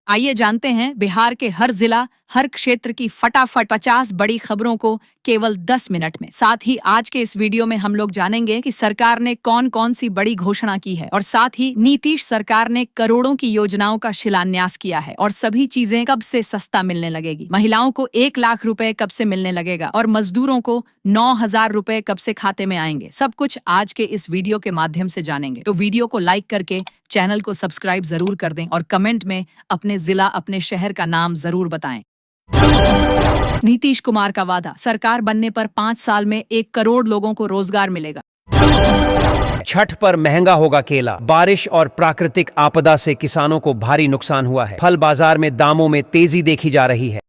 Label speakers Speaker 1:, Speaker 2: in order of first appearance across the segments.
Speaker 1: आइए जानते हैं बिहार के हर जिला, हर क्षेत्र की फटाफट 50 बड़ी खबरों को केवल 10 मिनट में। साथ ही आज के इस वीडियो में हम लोग जानेंगे कि सरकार ने कौन कौन सी बड़ी घोषणा की है और साथ ही नीतीश सरकार ने करोड़ों की योजनाओं का शिलान्यास किया है और सभी चीजें कब से सस्ता मिलने लगेगी। महिलाओं को 1 लाख रुपए कब से मिलने लगेगा और मजदूरों को 9,000 रुपए कब से खाते में आएंगे। सब कुछ आज के इस वीडियो के माध्यम से जानेंगे। तो वीडियो को लाइक करके चैनल को सब्सक्राइब जरूर कर दें और कमेंट में अपने जिला, अपने शहर का नाम जरूर बताएं। नीतीश कुमार का वादा, सरकार बनने पर 5 साल में 1 करोड़ लोगों को रोजगार मिलेगा।
Speaker 2: छठ पर महंगा होगा केला। बारिश और प्राकृतिक आपदा से किसानों को भारी नुकसान हुआ है। फल बाजार में दामों में तेजी देखी जा रही है।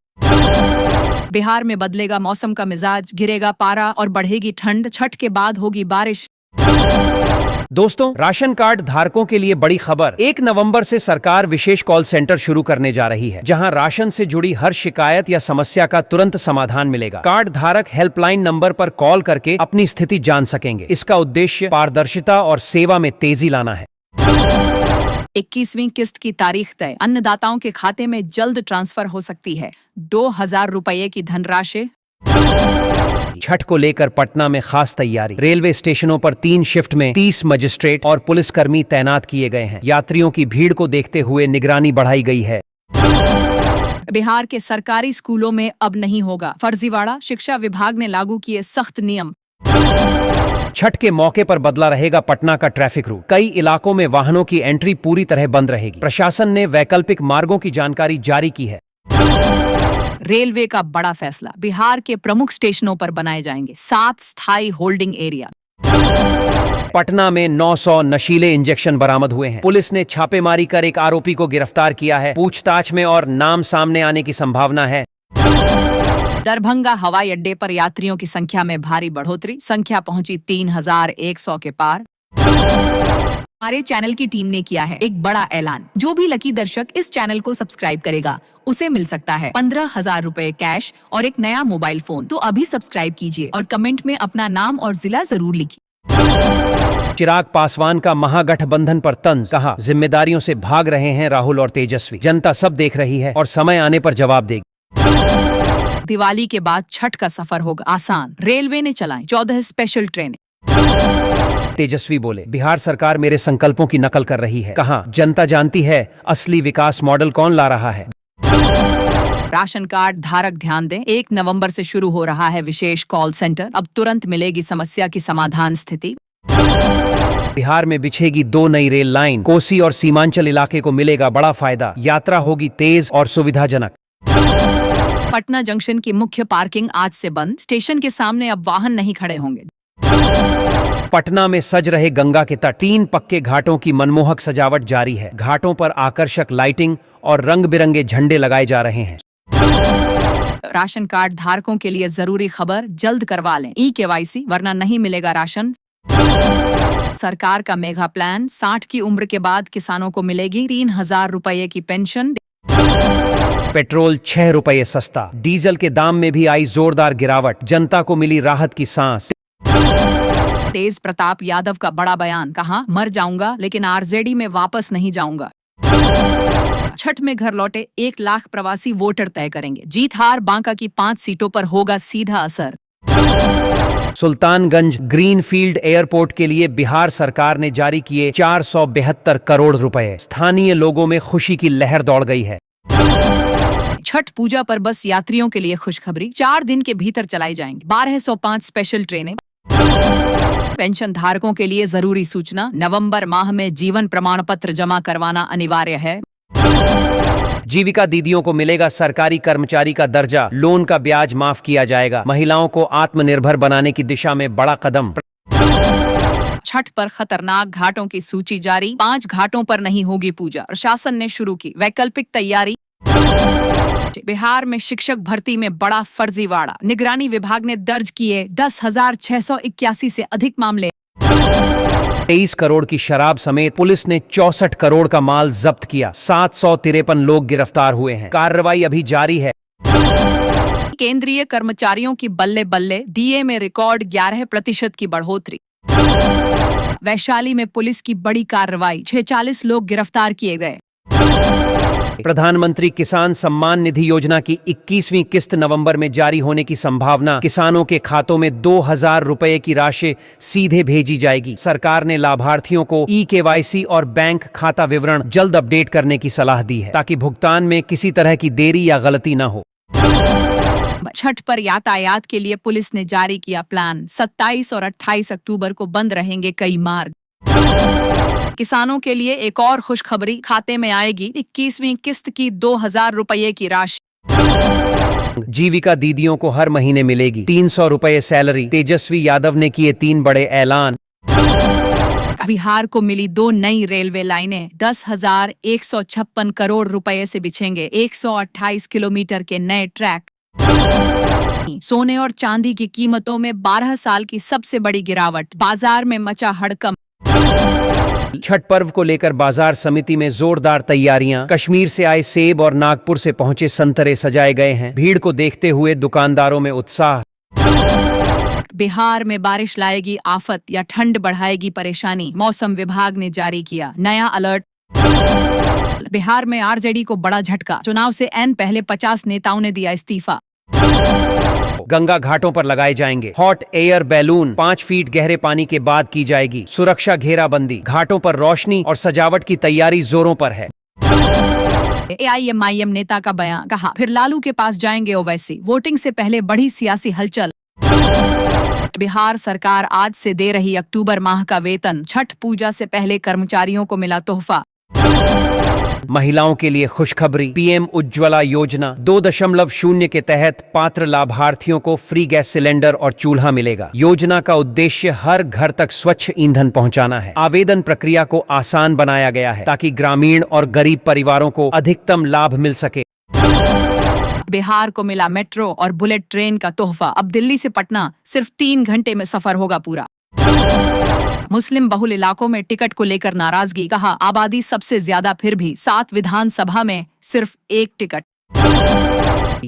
Speaker 1: बिहार में बदलेगा मौसम का मिजाज, गिरेगा पारा और बढ़ेगी ठंड। छठ के बाद होगी बारिश।
Speaker 2: दोस्तों, राशन कार्ड धारकों के लिए बड़ी खबर। 1 नवंबर से सरकार विशेष कॉल सेंटर शुरू करने जा रही है, जहां राशन से जुड़ी हर शिकायत या समस्या का तुरंत समाधान मिलेगा। कार्ड धारक हेल्पलाइन नंबर पर कॉल करके अपनी स्थिति जान सकेंगे। इसका उद्देश्य पारदर्शिता और सेवा में तेजी लाना है।
Speaker 1: 21वीं किस्त की तारीख तय। अन्नदाताओं के खाते में जल्द ट्रांसफर हो सकती है 2,000 रुपये की धनराशि।
Speaker 2: छठ को लेकर पटना में खास तैयारी। रेलवे स्टेशनों पर 3 शिफ्ट में 30 मजिस्ट्रेट और पुलिसकर्मी तैनात किए गए हैं। यात्रियों की भीड़ को देखते हुए निगरानी बढ़ाई गई है।
Speaker 1: बिहार के सरकारी स्कूलों में अब नहीं होगा फर्जीवाड़ा। शिक्षा विभाग ने लागू किए सख्त नियम।
Speaker 2: छठ के मौके पर बदला रहेगा पटना का ट्रैफिक रूट। कई इलाकों में वाहनों की एंट्री पूरी तरह बंद रहेगी। प्रशासन ने वैकल्पिक मार्गों की जानकारी जारी की है।
Speaker 1: रेलवे का बड़ा फैसला, बिहार के प्रमुख स्टेशनों पर बनाए जाएंगे 7 स्थायी होल्डिंग एरिया।
Speaker 2: पटना में 900 नशीले इंजेक्शन बरामद हुए हैं। पुलिस ने छापेमारी कर एक आरोपी को गिरफ्तार किया है। पूछताछ में और नाम सामने आने की संभावना है।
Speaker 1: दरभंगा हवाई अड्डे पर यात्रियों की संख्या में भारी बढ़ोतरी। संख्या पहुंची 3,100 के पार। हमारे चैनल की टीम ने किया है एक बड़ा ऐलान। जो भी लकी दर्शक इस चैनल को सब्सक्राइब करेगा उसे मिल सकता है 15,000 रुपए कैश और एक नया मोबाइल फोन। तो अभी सब्सक्राइब कीजिए और कमेंट में अपना नाम और जिला जरूर लिखिए।
Speaker 2: चिराग पासवान का महागठबंधन पर तंज। कहा, जिम्मेदारियों से भाग रहे हैं राहुल और तेजस्वी। जनता सब देख रही है और समय आने पर जवाब देगी।
Speaker 1: दिवाली के बाद छठ का सफर होगा आसान। रेलवे ने चलाई 14 स्पेशल ट्रेनें।
Speaker 2: तेजस्वी बोले, बिहार सरकार मेरे संकल्पों की नकल कर रही है। कहा, जनता जानती है असली विकास मॉडल कौन ला रहा है।
Speaker 1: राशन कार्ड धारक ध्यान दें, 1 नवंबर से शुरू हो रहा है विशेष कॉल सेंटर। अब तुरंत मिलेगी समस्या की समाधान स्थिति।
Speaker 2: बिहार में बिछेगी 2 नई रेल लाइन। कोसी और सीमांचल इलाके को मिलेगा बड़ा फायदा। यात्रा होगी तेज और सुविधाजनक।
Speaker 1: पटना जंक्शन की मुख्य पार्किंग आज से बंद। स्टेशन के सामने अब वाहन नहीं खड़े होंगे।
Speaker 2: पटना में सज रहे गंगा के तट। 3 पक्के घाटों की मनमोहक सजावट जारी है। घाटों पर आकर्षक लाइटिंग और रंग बिरंगे झंडे लगाए जा रहे हैं।
Speaker 1: राशन कार्ड धारकों के लिए जरूरी खबर, जल्द करवा लें eKYC वरना नहीं मिलेगा राशन। सरकार का मेगा प्लान, 60 की उम्र के बाद किसानों को मिलेगी 3,000 रुपये की पेंशन।
Speaker 2: पेट्रोल 6 रुपये सस्ता। डीजल के दाम में भी आई जोरदार गिरावट। जनता को मिली राहत की सांस।
Speaker 1: तेज प्रताप यादव का बड़ा बयान। कहा, मर जाऊंगा लेकिन आरजेडी में वापस नहीं जाऊंगा। छठ में घर लौटे 1 लाख प्रवासी वोटर तय करेंगे। जीत हार बांका की 5 सीटों पर होगा सीधा असर।
Speaker 2: सुल्तानगंज ग्रीनफील्ड एयरपोर्ट के लिए बिहार सरकार ने जारी किए 472 करोड़ रुपए। स्थानीय लोगों में खुशी की लहर दौड़ गई है।
Speaker 1: छठ पूजा पर बस यात्रियों के लिए खुशखबरी, 4 दिन के भीतर चलाई जाएंगी 1205 स्पेशल ट्रेनें। पेंशन धारकों के लिए जरूरी सूचना, नवंबर माह में जीवन प्रमाण पत्र जमा करवाना अनिवार्य है।
Speaker 2: जीविका दीदियों को मिलेगा सरकारी कर्मचारी का दर्जा। लोन का ब्याज माफ किया जाएगा। महिलाओं को आत्मनिर्भर बनाने की दिशा में बड़ा कदम।
Speaker 1: छठ पर खतरनाक घाटों की सूची जारी। 5 घाटों पर नहीं होगी पूजा। प्रशासन ने शुरू की वैकल्पिक तैयारी। बिहार में शिक्षक भर्ती में बड़ा फर्जीवाड़ा। निगरानी विभाग ने दर्ज किए 10,681 से अधिक मामले।
Speaker 2: 23 करोड़ की शराब समेत पुलिस ने 64 करोड़ का माल जब्त किया। 753 लोग गिरफ्तार हुए हैं। कार्रवाई अभी जारी है।
Speaker 1: केंद्रीय कर्मचारियों की बल्ले बल्ले, डीए में रिकॉर्ड 11% की बढ़ोतरी। वैशाली में पुलिस की बड़ी कार्रवाई, 46 लोग गिरफ्तार किए गए।
Speaker 2: प्रधानमंत्री किसान सम्मान निधि योजना की 21वीं किस्त नवंबर में जारी होने की संभावना। किसानों के खातों में 2000 रुपए की राशि सीधे भेजी जाएगी। सरकार ने लाभार्थियों को KYC और बैंक खाता विवरण जल्द अपडेट करने की सलाह दी है, ताकि भुगतान में किसी तरह की देरी या गलती न हो।
Speaker 1: छठ पर यातायात के लिए पुलिस ने जारी किया प्लान। 27 और 28 अक्टूबर को बंद रहेंगे कई मार्ग। किसानों के लिए एक और खुशखबरी, खाते में आएगी 21वीं किस्त की 2000 रुपये की राशि।
Speaker 2: जीविका दीदियों को हर महीने मिलेगी 300 रुपये सैलरी। तेजस्वी यादव ने किए 3 बड़े ऐलान।
Speaker 1: बिहार को मिली 2 नई रेलवे लाइनें। 10,156 करोड़ रुपए से बिछेंगे 128 किलोमीटर के नए ट्रैक। सोने और चांदी की कीमतों में 12 साल की सबसे बड़ी गिरावट। बाजार में मचा हड़कंप।
Speaker 2: छठ पर्व को लेकर बाजार समिति में जोरदार तैयारियां। कश्मीर से आए सेब और नागपुर से पहुंचे संतरे सजाए गए हैं। भीड़ को देखते हुए दुकानदारों में उत्साह।
Speaker 1: बिहार में बारिश लाएगी आफत या ठंड बढ़ाएगी परेशानी। मौसम विभाग ने जारी किया नया अलर्ट। बिहार में आरजेडी को बड़ा झटका। चुनाव से पहले 50 नेताओं ने दिया इस्तीफा।
Speaker 2: गंगा घाटों पर लगाए जाएंगे हॉट एयर बैलून। 5 फीट गहरे पानी के बाद की जाएगी सुरक्षा घेराबंदी। घाटों पर रोशनी और सजावट की तैयारी जोरों पर है।
Speaker 1: AIMIM नेता का बयान, कहा फिर लालू के पास जाएंगे ओवैसी। वोटिंग से पहले बढ़ी सियासी हलचल। बिहार सरकार आज से दे रही अक्टूबर माह का वेतन। छठ पूजा से पहले कर्मचारियों को मिला तोहफा।
Speaker 2: महिलाओं के लिए खुशखबरी। PM उज्ज्वला योजना 2.0 के तहत पात्र लाभार्थियों को फ्री गैस सिलेंडर और चूल्हा मिलेगा। योजना का उद्देश्य हर घर तक स्वच्छ ईंधन पहुंचाना है। आवेदन प्रक्रिया को आसान बनाया गया है, ताकि ग्रामीण और गरीब परिवारों को अधिकतम लाभ मिल सके।
Speaker 1: बिहार को मिला मेट्रो और बुलेट ट्रेन का तोहफा। अब दिल्ली से पटना सिर्फ 3 घंटे में सफर होगा पूरा। मुस्लिम बहुल इलाकों में टिकट को लेकर नाराजगी। कहा आबादी सबसे ज्यादा, फिर भी 7 विधानसभा में सिर्फ 1 टिकट।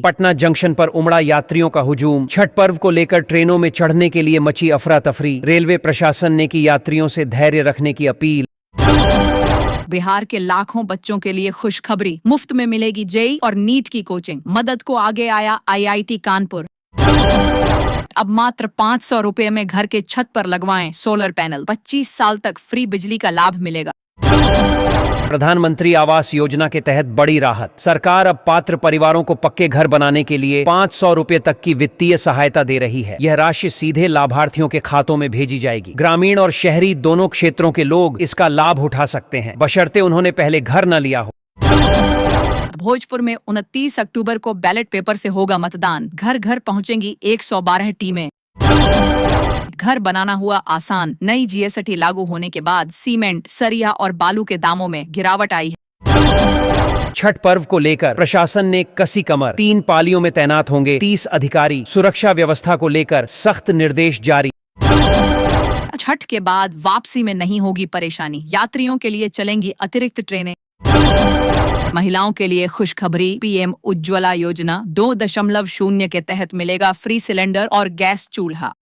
Speaker 2: पटना जंक्शन पर उमड़ा यात्रियों का हुजूम। छठ पर्व को लेकर ट्रेनों में चढ़ने के लिए मची अफरा तफरी। रेलवे प्रशासन ने की यात्रियों से धैर्य रखने की अपील।
Speaker 1: बिहार के लाखों बच्चों के लिए खुशखबरी। मुफ्त में मिलेगी JEE और नीट की कोचिंग। मदद को आगे आया IIT कानपुर। अब मात्र 500 रुपए में घर के छत पर लगवाएं सोलर पैनल। 25 साल तक फ्री बिजली का लाभ मिलेगा।
Speaker 2: प्रधानमंत्री आवास योजना के तहत बड़ी राहत। सरकार अब पात्र परिवारों को पक्के घर बनाने के लिए 500 रुपए तक की वित्तीय सहायता दे रही है। यह राशि सीधे लाभार्थियों के खातों में भेजी जाएगी। ग्रामीण और शहरी दोनों क्षेत्रों के लोग इसका लाभ उठा सकते हैं, बशर्ते उन्होंने पहले घर न लिया हो।
Speaker 1: भोजपुर में 29 अक्टूबर को बैलेट पेपर से होगा मतदान। घर घर पहुंचेंगी 112 टीमें। घर बनाना हुआ आसान। नई GST लागू होने के बाद सीमेंट, सरिया और बालू के दामों में गिरावट आई है।
Speaker 2: छठ पर्व को लेकर प्रशासन ने कसी कमर। 3 पालियों में तैनात होंगे 30 अधिकारी। सुरक्षा व्यवस्था को लेकर सख्त निर्देश जारी।
Speaker 1: छठ के बाद वापसी में नहीं होगी परेशानी। यात्रियों के लिए चलेंगी अतिरिक्त ट्रेनें। महिलाओं के लिए खुशखबरी। PM उज्ज्वला योजना 2.0 के तहत मिलेगा फ्री सिलेंडर और गैस चूल्हा।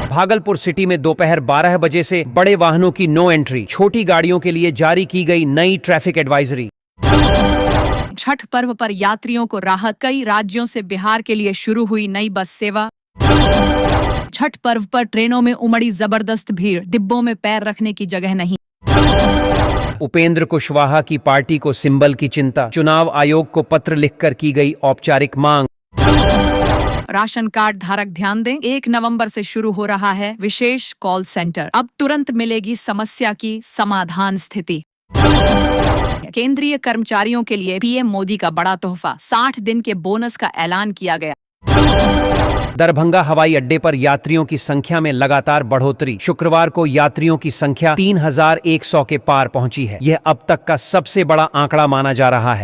Speaker 2: भागलपुर सिटी में दोपहर 12 बजे से बड़े वाहनों की नो एंट्री। छोटी गाड़ियों के लिए जारी की गई नई ट्रैफिक एडवाइजरी।
Speaker 1: छठ पर्व पर यात्रियों को राहत। कई राज्यों से बिहार के लिए शुरू हुई नई बस सेवा। छठ पर्व पर ट्रेनों में उमड़ी जबरदस्त भीड़। डिब्बों में पैर रखने की जगह नहीं।
Speaker 2: उपेंद्र कुशवाहा की पार्टी को सिंबल की चिंता। चुनाव आयोग को पत्र लिखकर की गई औपचारिक मांग।
Speaker 1: राशन कार्ड धारक ध्यान दें, 1 नवंबर से शुरू हो रहा है विशेष कॉल सेंटर। अब तुरंत मिलेगी समस्या की समाधान स्थिति। केंद्रीय कर्मचारियों के लिए PM मोदी का बड़ा तोहफा। 60 दिन के बोनस का ऐलान किया गया।
Speaker 2: दरभंगा हवाई अड्डे पर यात्रियों की संख्या में लगातार बढ़ोतरी। शुक्रवार को यात्रियों की संख्या 3100 के पार पहुंची है। यह अब तक का सबसे बड़ा आंकड़ा माना जा रहा है।